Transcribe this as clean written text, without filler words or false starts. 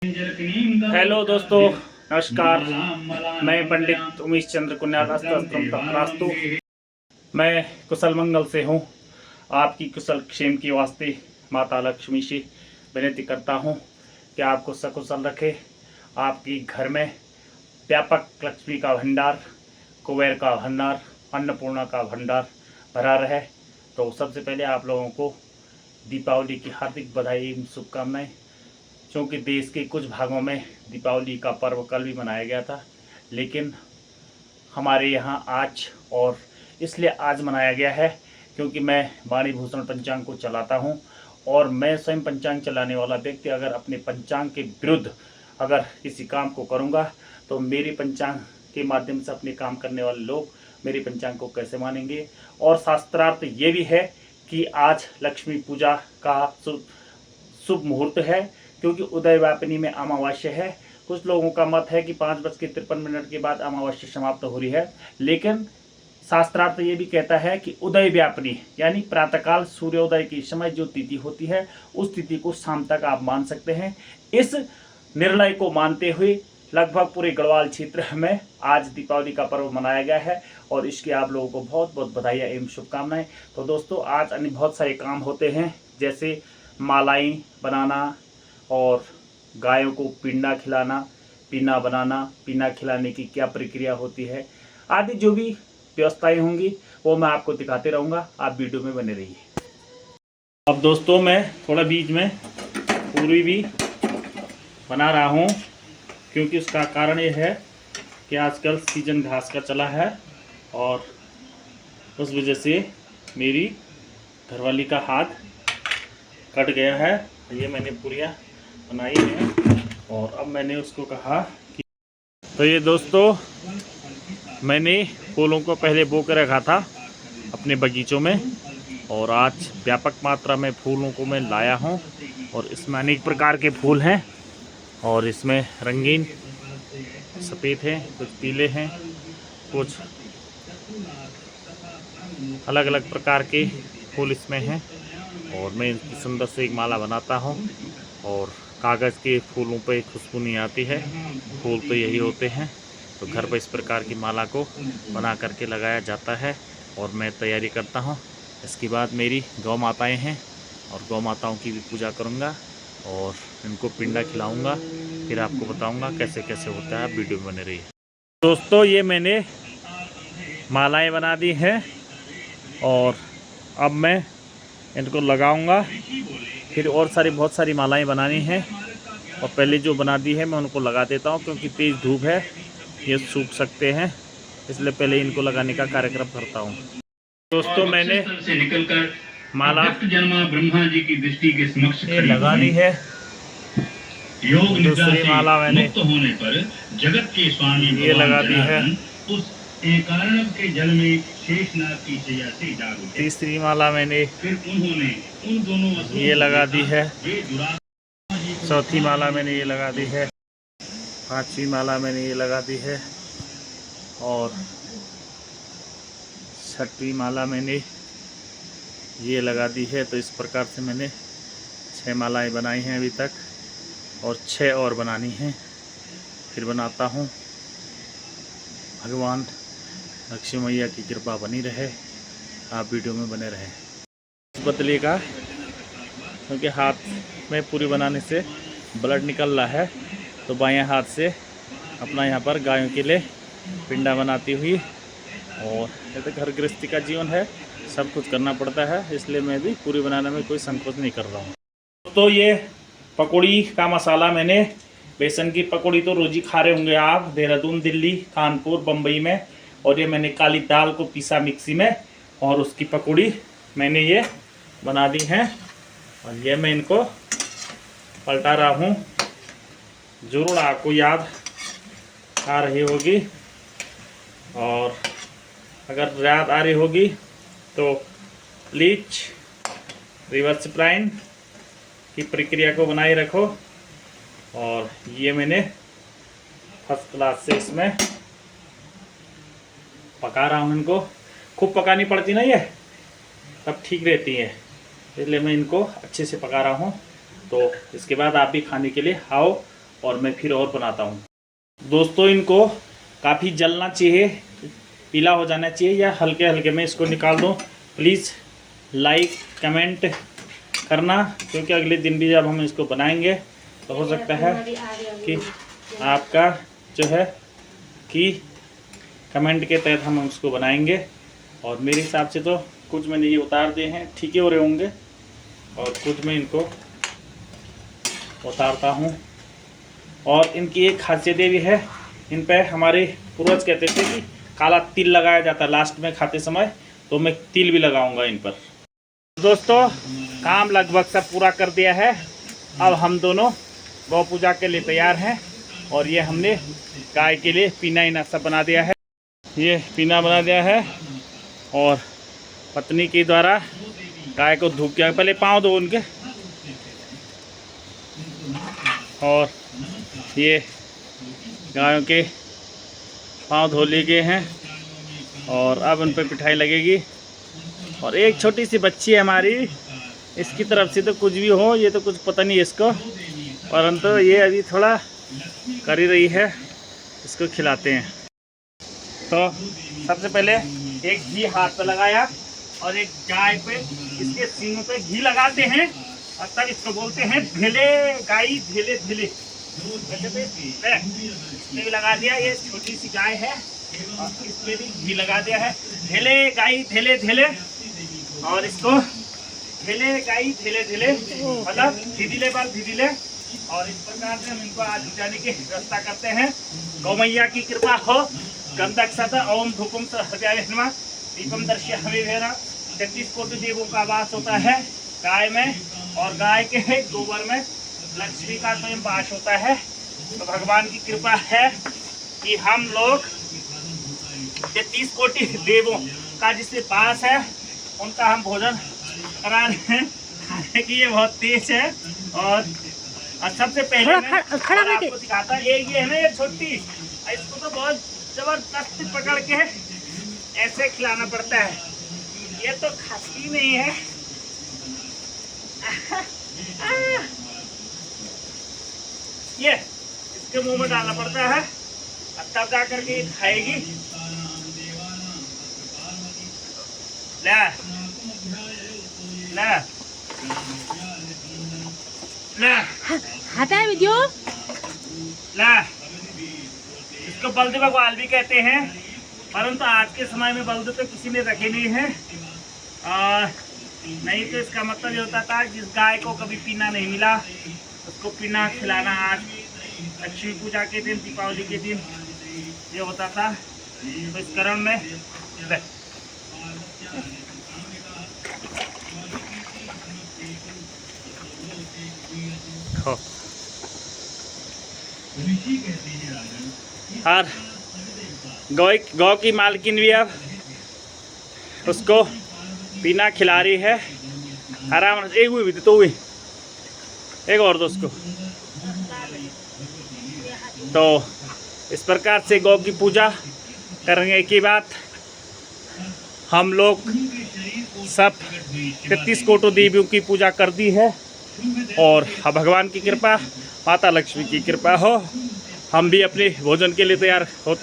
Hello दोस्तों, नमस्कार। मैं पंडित उमेश चंद्र कुन्याल तथास्तु। मैं कुशल मंगल से हूँ। आपकी कुशल क्षेम की वास्ते माता लक्ष्मी से विनती करता हूँ कि आपको सकुशल रखे। आपकी घर में व्यापक लक्ष्मी का भंडार, कुबेर का भंडार, अन्नपूर्णा का भंडार भरा रहे। तो सबसे पहले आप लोगों को दीपावली की हार्दिक बधाई एवं शुभकामनाएं। क्योंकि देश के कुछ भागों में दीपावली का पर्व कल भी मनाया गया था, लेकिन हमारे यहाँ आज और इसलिए आज मनाया गया है क्योंकि मैं वाणी भूषण पंचांग को चलाता हूँ। और मैं स्वयं पंचांग चलाने वाला व्यक्ति अगर अपने पंचांग के विरुद्ध अगर किसी काम को करूँगा तो मेरे पंचांग के माध्यम से अपने काम करने वाले लोग मेरे पंचांग को कैसे मानेंगे। और शास्त्रार्थ ये भी है कि आज लक्ष्मी पूजा का शुभ मुहूर्त है, क्योंकि उदय व्यापिनी में अमावस्या है। कुछ लोगों का मत है कि 5:53 के बाद अमावस्या समाप्त हो रही है, लेकिन शास्त्रार्थ ये भी कहता है कि उदय व्यापिनी यानी प्रातःकाल सूर्योदय के समय जो तिथि होती है उस तिथि को शाम तक आप मान सकते हैं। इस निर्णय को मानते हुए लगभग पूरे गढ़वाल क्षेत्र में आज दीपावली का पर्व मनाया गया है और इसके आप लोगों को बहुत बहुत बधाइयाँ एवं शुभकामनाएं। तो दोस्तों, आज अन्य बहुत सारे काम होते हैं, जैसे मालाएं बनाना और गायों को पिंडा खिलाना, पीना बनाना, पीना खिलाने की क्या प्रक्रिया होती है आदि जो भी व्यवस्थाएं होंगी वो मैं आपको दिखाते रहूँगा। आप वीडियो में बने रहिए। अब दोस्तों, मैं थोड़ा बीच में पूरी भी बना रहा हूँ, क्योंकि उसका कारण ये है कि आजकल सीजन घास का चला है और उस वजह से मेरी घरवाली का हाथ कट गया है। ये मैंने पूरियाँ बनाई है और अब मैंने उसको कहा कि तो ये दोस्तों, मैंने फूलों को पहले बो कर रखा था अपने बगीचों में और आज व्यापक मात्रा में फूलों को मैं लाया हूँ। और इसमें अनेक प्रकार के फूल हैं और इसमें रंगीन सफ़ेद हैं, कुछ पीले हैं, कुछ अलग अलग प्रकार के फूल इसमें हैं। और मैं इनकी सुंदर से एक माला बनाता हूँ और कागज़ के फूलों पे खुशबू नहीं आती है, फूल तो यही होते हैं। तो घर पर इस प्रकार की माला को बना करके लगाया जाता है और मैं तैयारी करता हूँ। इसके बाद मेरी गौ माताएँ हैं और गौ माताओं की भी पूजा करूँगा और इनको पिंडा खिलाऊँगा। फिर आपको बताऊँगा कैसे कैसे होता है। आप वीडियो में बने रहिए। दोस्तों, ये मैंने मालाएँ बना दी हैं और अब मैं इनको लगाऊंगा। फिर और बहुत सारी मालाएं बनानी हैं और पहले जो बना दी है मैं उनको लगा देता हूं, क्योंकि तेज़ धूप है, ये सूख सकते हैं, इसलिए पहले इनको लगाने का कार्यक्रम करता हूं। दोस्तों, मैंने माला ब्रह्मा जी की दृष्टि के समक्ष ये लगा दी है। दूसरी माला मैंने होने पर जगत के स्वामी ये लगा दी है। कारण के जल में शेषनाग की शैया से जाग उठे। तीसरी माला मैंने फिर उन्होंने उन दोनों ये लगा दी है। चौथी माला मैंने ये लगा दी है। पांचवी माला मैंने ये लगा दी है और छठवीं माला मैंने ये लगा दी है। तो इस प्रकार से मैंने 6 मालाएं बनाई हैं अभी तक और 6 और बनानी हैं। फिर बनाता हूँ। भगवान लक्ष्मी मैया की कृपा बनी रहे, आप वीडियो में बने रहें। इस बतली का क्योंकि हाथ में पूरी बनाने से ब्लड निकल रहा है, तो बाएं हाथ से अपना यहाँ पर गायों के लिए पिंडा बनाती हुई, और ये तो घर गृहस्थी का जीवन है, सब कुछ करना पड़ता है, इसलिए मैं भी पूरी बनाने में कोई संकोच नहीं कर रहा हूँ। तो ये पकौड़ी का मसाला मैंने, बेसन की पकौड़ी तो रोज़ ही खा रहे होंगे आप, देहरादून, दिल्ली, कानपुर, बम्बई में। और ये मैंने काली दाल को पीसा मिक्सी में और उसकी पकौड़ी मैंने ये बना दी हैं और ये मैं इनको पलटा रहा हूँ। ज़रूर आपको याद आ रही होगी, और अगर याद आ रही होगी तो प्लीज रिवर्स प्राइन की प्रक्रिया को बनाए रखो। और ये मैंने फर्स्ट क्लास से इसमें पका रहा हूँ। इनको खूब पकानी पड़ती ना, ये तब ठीक रहती है, इसलिए मैं इनको अच्छे से पका रहा हूँ। तो इसके बाद आप भी खाने के लिए आओ और मैं फिर और बनाता हूँ। दोस्तों इनको काफ़ी जलना चाहिए, पीला हो जाना चाहिए या हल्के हल्के में इसको निकाल दो। प्लीज़ लाइक कमेंट करना, क्योंकि अगले दिन भी जब हम इसको बनाएंगे तो हो सकता है कि आपका जो है कि कमेंट के तहत हम उसको बनाएंगे। और मेरे हिसाब से तो कुछ मैंने ये उतार दिए हैं, ठीक हो रहे होंगे, और कुछ मैं इनको उतारता हूँ। और इनकी एक खासियत ये भी है, इन पे हमारे पूर्वज कहते थे कि काला तिल लगाया जाता है लास्ट में खाते समय, तो मैं तिल भी लगाऊंगा इन पर। दोस्तों काम लगभग सब पूरा कर दिया है। अब हम दोनों गौ पूजा के लिए तैयार हैं। और ये हमने गाय के लिए पीना इना सब बना दिया है। ये पीना बना दिया है और पत्नी के द्वारा गाय को धूप किया। पहले पाँव दो उनके। और ये गायों के पाँव धो लिए गए हैं और अब उन पर पिठाई लगेगी। और एक छोटी सी बच्ची है हमारी, इसकी तरफ से तो कुछ भी हो, ये तो कुछ पता नहीं है इसको, परंतु ये अभी थोड़ा कर ही रही है। इसको खिलाते हैं। तो सबसे पहले एक घी हाथ पे लगाया और एक गाय पे इसके सींगों पे घी लगाते हैं और तब इसको बोलते हैं ढेले गाय ढेले ढेले। इसमें भी लगा दिया, ये छोटी सी गाय है और इसमें भी घी लगा दिया है। ढेले गाय ढेले ढेले, और इसको ढेले गाय ढेले ढेले मतलब धीदिले बाल धीदिले। और इस प्रकार से हम इनको आज जाने की व्यवस्था करते हैं। गौ मैया की कृपा हो। गंधक सत ओम धूपम हृदय दीपम दर्श्य हमें 33 कोटि देवों का वास होता है गाय में, और गाय के गोबर में लक्ष्मी का स्वयं वास होता है। तो भगवान की कृपा है कि हम लोग 33 कोटि देवों का जिससे पास है उनका हम भोजन करा रहे हैं। खाने की ये बहुत तेज है। और सबसे पहले मैं आपको दिखाता ये है ना, ये छोटी, इसको तो बहुत जबरदस्त पकड़ के ऐसे खिलाना पड़ता है। ये तो खाती नहीं है। ये इसके मुंह में डालना पड़ता है, तब जा करके ये खाएगी। ले ले ले हटा वीडियो। ले, इसको बल्द भगवान भी कहते हैं, परंतु आज के समय में बल्द तो किसी ने रखे नहीं है। नहीं तो इसका मतलब ये होता था जिस गाय को कभी पीना नहीं मिला उसको पीना खिलाना। आज लक्ष्मी पूजा के दिन, दीपावली के दिन ये होता था। तो इस क्रम में और गौ की मालकिन भी अब उसको पीना खिला रही है आराम से। एक हुई भी तो हुई, एक और दो उसको। तो इस प्रकार से गौ की पूजा करने के बाद हम लोग सब 33 कोटि देवियों की पूजा कर दी है। और भगवान की कृपा, माता लक्ष्मी की कृपा हो, हम भी अपने भोजन के लिए तैयार होते।